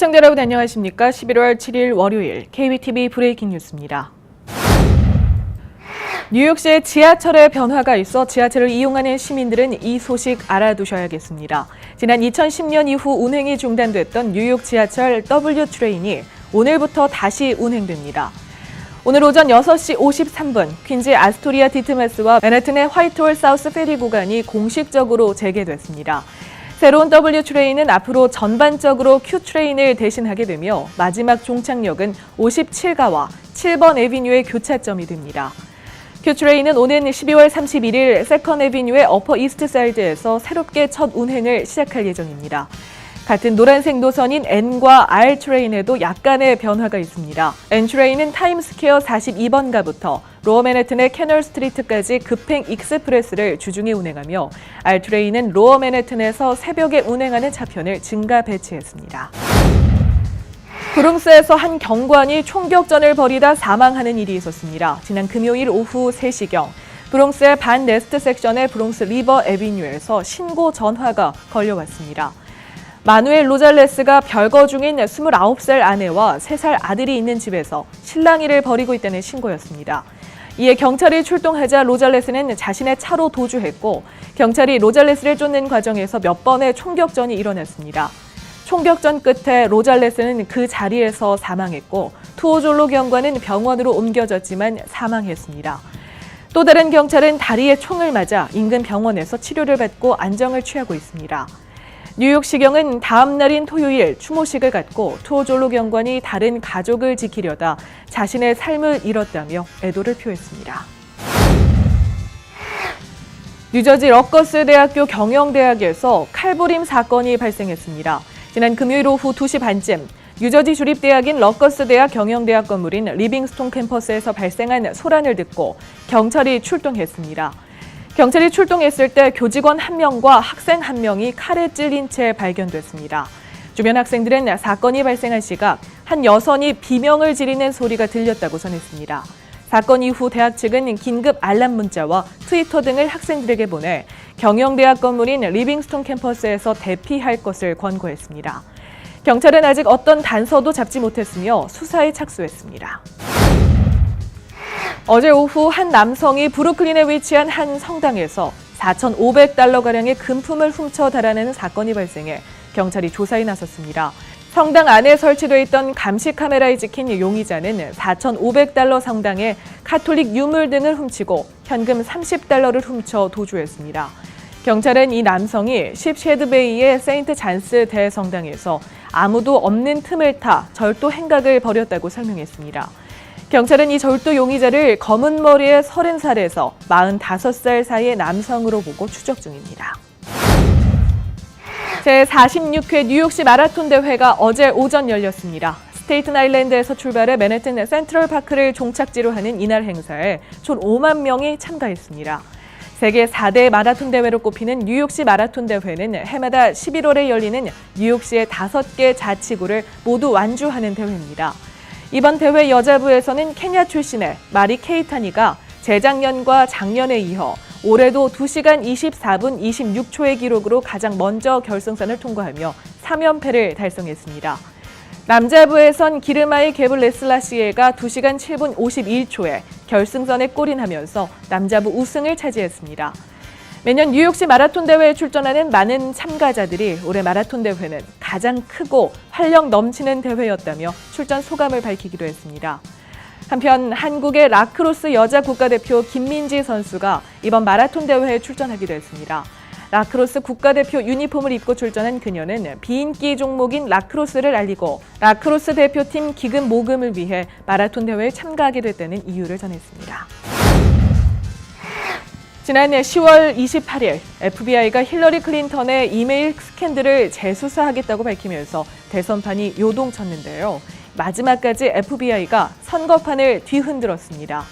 시청자 여러분 안녕하십니까? 11월 7일 월요일 KBTV 브레이킹 뉴스입니다. 뉴욕시의 지하철에 변화가 있어 지하철을 이용하는 시민들은 이 소식 알아두셔야겠습니다. 지난 2010년 이후 운행이 중단됐던 뉴욕 지하철 W 트레인이 오늘부터 다시 운행됩니다. 오늘 오전 6시 53분 퀸즈 아스토리아 디트마스와 맨해튼의 화이트홀 사우스 페리 구간이 공식적으로 재개됐습니다. 새로운 W 트레인은 앞으로 전반적으로 Q 트레인을 대신하게 되며 마지막 종착역은 57가와 7번 애비뉴의 교차점이 됩니다. Q 트레인은 오는 12월 31일 세컨 애비뉴의 어퍼 이스트 사이드에서 새롭게 첫 운행을 시작할 예정입니다. 같은 노란색 노선인 N과 R 트레인에도 약간의 변화가 있습니다. N 트레인은 타임스퀘어 42번가부터 로어 맨해튼의 캐널 스트리트까지 급행 익스프레스를 주중에 운행하며 R 트레인은 로어 맨해튼에서 새벽에 운행하는 차편을 증가 배치했습니다. 브롱스에서 한 경관이 총격전을 벌이다 사망하는 일이 있었습니다. 지난 금요일 오후 3시경 브롱스의 반 네스트 섹션의 브롱스 리버 애비뉴에서 신고 전화가 걸려왔습니다. 마누엘 로잘레스가 별거 중인 29살 아내와 3살 아들이 있는 집에서 실랑이를 벌이고 있다는 신고였습니다. 이에 경찰이 출동하자 로잘레스는 자신의 차로 도주했고 경찰이 로잘레스를 쫓는 과정에서 몇 번의 총격전이 일어났습니다. 총격전 끝에 로잘레스는 그 자리에서 사망했고 투오졸로 경관은 병원으로 옮겨졌지만 사망했습니다. 또 다른 경찰은 다리에 총을 맞아 인근 병원에서 치료를 받고 안정을 취하고 있습니다. 뉴욕시경은 다음 날인 토요일 추모식을 갖고 투오졸로 경관이 다른 가족을 지키려다 자신의 삶을 잃었다며 애도를 표했습니다. 뉴저지 러커스 대학교 경영대학에서 칼부림 사건이 발생했습니다. 지난 금요일 오후 2시 반쯤 뉴저지 주립대학인 러커스 대학 경영대학 건물인 리빙스톤 캠퍼스에서 발생한 소란을 듣고 경찰이 출동했습니다. 경찰이 출동했을 때 교직원 1명과 학생 1명이 칼에 찔린 채 발견됐습니다. 주변 학생들은 사건이 발생한 시각 한 여성이 비명을 지르는 소리가 들렸다고 전했습니다. 사건 이후 대학 측은 긴급 알람 문자와 트위터 등을 학생들에게 보내 경영대학 건물인 리빙스톤 캠퍼스에서 대피할 것을 권고했습니다. 경찰은 아직 어떤 단서도 잡지 못했으며 수사에 착수했습니다. 어제 오후 한 남성이 브루클린에 위치한 한 성당에서 4,500달러가량의 금품을 훔쳐 달아내는 사건이 발생해 경찰이 조사에 나섰습니다. 성당 안에 설치되어 있던 감시 카메라에 찍힌 용의자는 4,500달러 상당의 카톨릭 유물 등을 훔치고 현금 30달러를 훔쳐 도주했습니다. 경찰은 이 남성이 십쉐드베이의 세인트 잔스 대성당에서 아무도 없는 틈을 타 절도 행각을 벌였다고 설명했습니다. 경찰은 이 절도 용의자를 검은 머리의 30살에서 45살 사이의 남성으로 보고 추적 중입니다. 제46회 뉴욕시 마라톤 대회가 어제 오전 열렸습니다. 스테이튼 아일랜드에서 출발해 맨해튼 센트럴 파크를 종착지로 하는 이날 행사에 총 5만 명이 참가했습니다. 세계 4대 마라톤 대회로 꼽히는 뉴욕시 마라톤 대회는 해마다 11월에 열리는 뉴욕시의 5개 자치구를 모두 완주하는 대회입니다. 이번 대회 여자부에서는 케냐 출신의 마리 케이타니가 재작년과 작년에 이어 올해도 2시간 24분 26초의 기록으로 가장 먼저 결승선을 통과하며 3연패를 달성했습니다. 남자부에선 기르마이 게블레슬라시에가 2시간 7분 51초에 결승선에 골인하면서 남자부 우승을 차지했습니다. 매년 뉴욕시 마라톤 대회에 출전하는 많은 참가자들이 올해 마라톤 대회는 가장 크고 활력 넘치는 대회였다며 출전 소감을 밝히기도 했습니다. 한편 한국의 라크로스 여자 국가대표 김민지 선수가 이번 마라톤 대회에 출전하기도 했습니다. 라크로스 국가대표 유니폼을 입고 출전한 그녀는 비인기 종목인 라크로스를 알리고 라크로스 대표팀 기금 모금을 위해 마라톤 대회에 참가하게 됐다는 이유를 전했습니다. 지난 10월 28일 FBI가 힐러리 클린턴의 이메일 스캔들을 재수사하겠다고 밝히면서 대선판이 요동쳤는데요. 마지막까지 FBI가 선거판을 뒤흔들었습니다.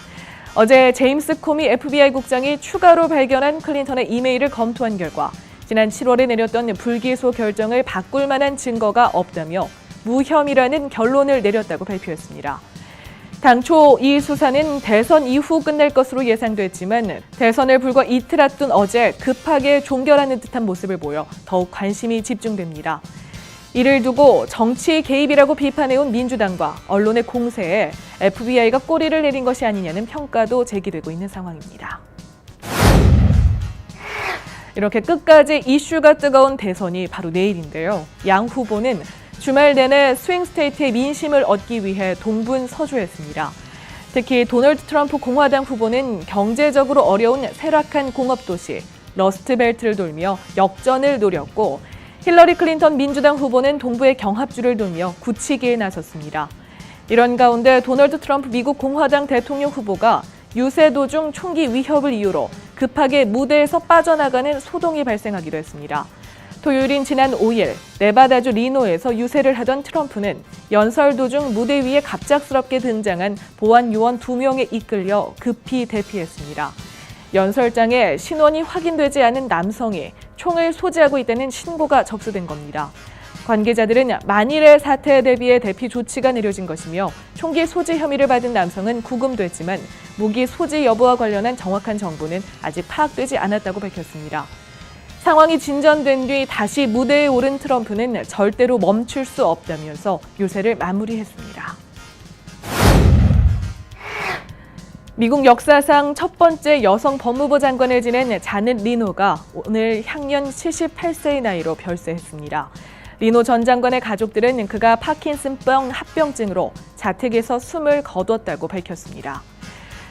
어제 제임스 코미 FBI 국장이 추가로 발견한 클린턴의 이메일을 검토한 결과 지난 7월에 내렸던 불기소 결정을 바꿀 만한 증거가 없다며 무혐의라는 결론을 내렸다고 발표했습니다. 당초 이 수사는 대선 이후 끝날 것으로 예상됐지만 대선을 불과 이틀 앞둔 어제 급하게 종결하는 듯한 모습을 보여 더욱 관심이 집중됩니다. 이를 두고 정치 개입이라고 비판해온 민주당과 언론의 공세에 FBI가 꼬리를 내린 것이 아니냐는 평가도 제기되고 있는 상황입니다. 이렇게 끝까지 이슈가 뜨거운 대선이 바로 내일인데요. 양 후보는 주말 내내 스윙 스테이트의 민심을 얻기 위해 동분서주했습니다. 특히 도널드 트럼프 공화당 후보는 경제적으로 어려운 쇠락한 공업도시 러스트벨트를 돌며 역전을 노렸고, 힐러리 클린턴 민주당 후보는 동부의 경합주를 돌며 굳히기에 나섰습니다. 이런 가운데 도널드 트럼프 미국 공화당 대통령 후보가 유세 도중 총기 위협을 이유로 급하게 무대에서 빠져나가는 소동이 발생하기도 했습니다. 토요일인 지난 5일 네바다주 리노에서 유세를 하던 트럼프는 연설 도중 무대 위에 갑작스럽게 등장한 보안 요원 2명에 이끌려 급히 대피했습니다. 연설장에 신원이 확인되지 않은 남성이 총을 소지하고 있다는 신고가 접수된 겁니다. 관계자들은 만일의 사태에 대비해 대피 조치가 내려진 것이며 총기 소지 혐의를 받은 남성은 구금됐지만 무기 소지 여부와 관련한 정확한 정보는 아직 파악되지 않았다고 밝혔습니다. 상황이 진전된 뒤 다시 무대에 오른 트럼프는 절대로 멈출 수 없다면서 유세를 마무리했습니다. 미국 역사상 첫 번째 여성 법무부 장관을 지낸 자넷 리노가 오늘 향년 78세의 나이로 별세했습니다. 리노 전 장관의 가족들은 그가 파킨슨병 합병증으로 자택에서 숨을 거뒀다고 밝혔습니다.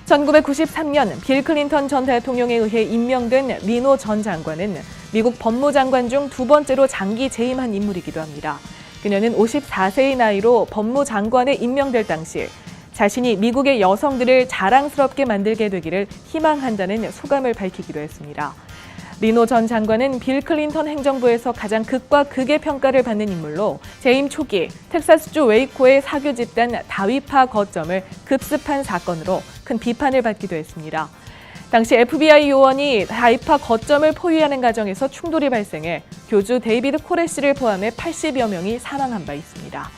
1993년 빌 클린턴 전 대통령에 의해 임명된 리노 전 장관은 미국 법무장관 중 두 번째로 장기 재임한 인물이기도 합니다. 그녀는 54세의 나이로 법무장관에 임명될 당시 자신이 미국의 여성들을 자랑스럽게 만들게 되기를 희망한다는 소감을 밝히기도 했습니다. 리노 전 장관은 빌 클린턴 행정부에서 가장 극과 극의 평가를 받는 인물로 재임 초기 텍사스주 웨이코의 사교 집단 다위파 거점을 급습한 사건으로 큰 비판을 받기도 했습니다. 당시 FBI 요원이 다위파 거점을 포위하는 과정에서 충돌이 발생해 교주 데이비드 코레시를 포함해 80여 명이 사망한 바 있습니다.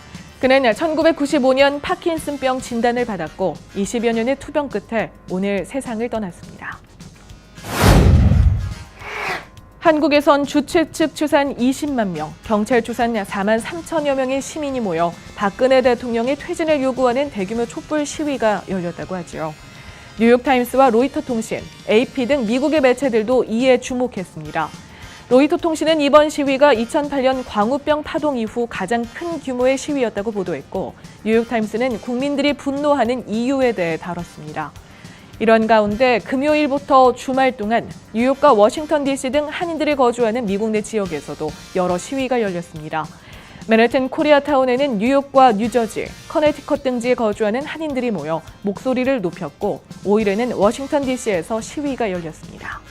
그는 1995년 파킨슨병 진단을 받았고 20여 년의 투병 끝에 오늘 세상을 떠났습니다. 한국에선 주최 측 추산 20만 명, 경찰 추산 4만 3천여 명의 시민이 모여 박근혜 대통령의 퇴진을 요구하는 대규모 촛불 시위가 열렸다고 하죠. 뉴욕타임스와 로이터 통신, AP 등 미국의 매체들도 이에 주목했습니다. 로이터 통신은 이번 시위가 2008년 광우병 파동 이후 가장 큰 규모의 시위였다고 보도했고, 뉴욕타임스는 국민들이 분노하는 이유에 대해 다뤘습니다. 이런 가운데 금요일부터 주말 동안 뉴욕과 워싱턴 DC 등 한인들이 거주하는 미국 내 지역에서도 여러 시위가 열렸습니다. 맨해튼 코리아타운에는 뉴욕과 뉴저지, 커네티컷 등지에 거주하는 한인들이 모여 목소리를 높였고 5일에는 워싱턴 DC에서 시위가 열렸습니다.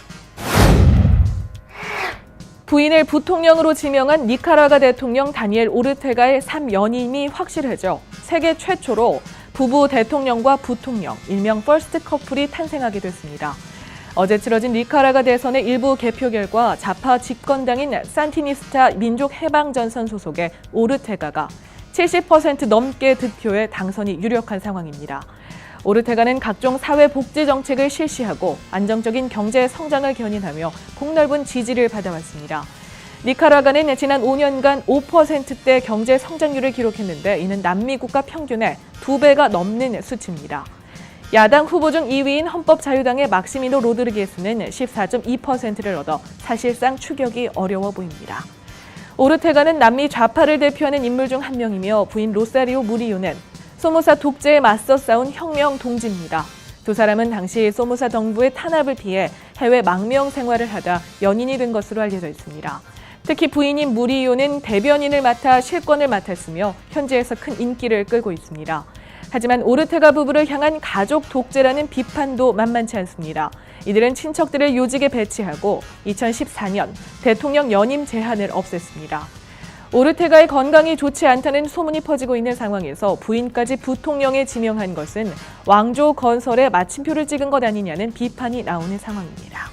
부인을 부통령으로 지명한 니카라과 대통령 다니엘 오르테가의 3연임이 확실해져 세계 최초로 부부 대통령과 부통령, 일명 퍼스트 커플이 탄생하게 됐습니다. 어제 치러진 니카라과 대선의 일부 개표 결과 좌파 집권당인 산티니스타 민족해방전선 소속의 오르테가가 70% 넘게 득표해 당선이 유력한 상황입니다. 오르테가는 각종 사회복지 정책을 실시하고 안정적인 경제 성장을 견인하며 폭넓은 지지를 받아왔습니다. 니카라과는 지난 5년간 5%대 경제 성장률을 기록했는데 이는 남미 국가 평균의 2배가 넘는 수치입니다. 야당 후보 중 2위인 헌법자유당의 막시미노 로드리게스는 14.2%를 얻어 사실상 추격이 어려워 보입니다. 오르테가는 남미 좌파를 대표하는 인물 중 한 명이며 부인 로사리오 무리요는 소모사 독재에 맞서 싸운 혁명 동지입니다. 두 사람은 당시 소모사 정부의 탄압을 피해 해외 망명 생활을 하다 연인이 된 것으로 알려져 있습니다. 특히 부인인 무리요는 대변인을 맡아 실권을 맡았으며 현지에서 큰 인기를 끌고 있습니다. 하지만 오르테가 부부를 향한 가족 독재라는 비판도 만만치 않습니다. 이들은 친척들을 요직에 배치하고 2014년 대통령 연임 제한을 없앴습니다. 오르테가의 건강이 좋지 않다는 소문이 퍼지고 있는 상황에서 부인까지 부통령에 지명한 것은 왕조 건설에 마침표를 찍은 것 아니냐는 비판이 나오는 상황입니다.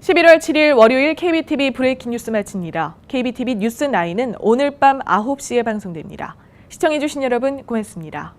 11월 7일 월요일 KBTV 브레이킹 뉴스 마칩니다. KBTV 뉴스 9은 오늘 밤 9시에 방송됩니다. 시청해주신 여러분 고맙습니다.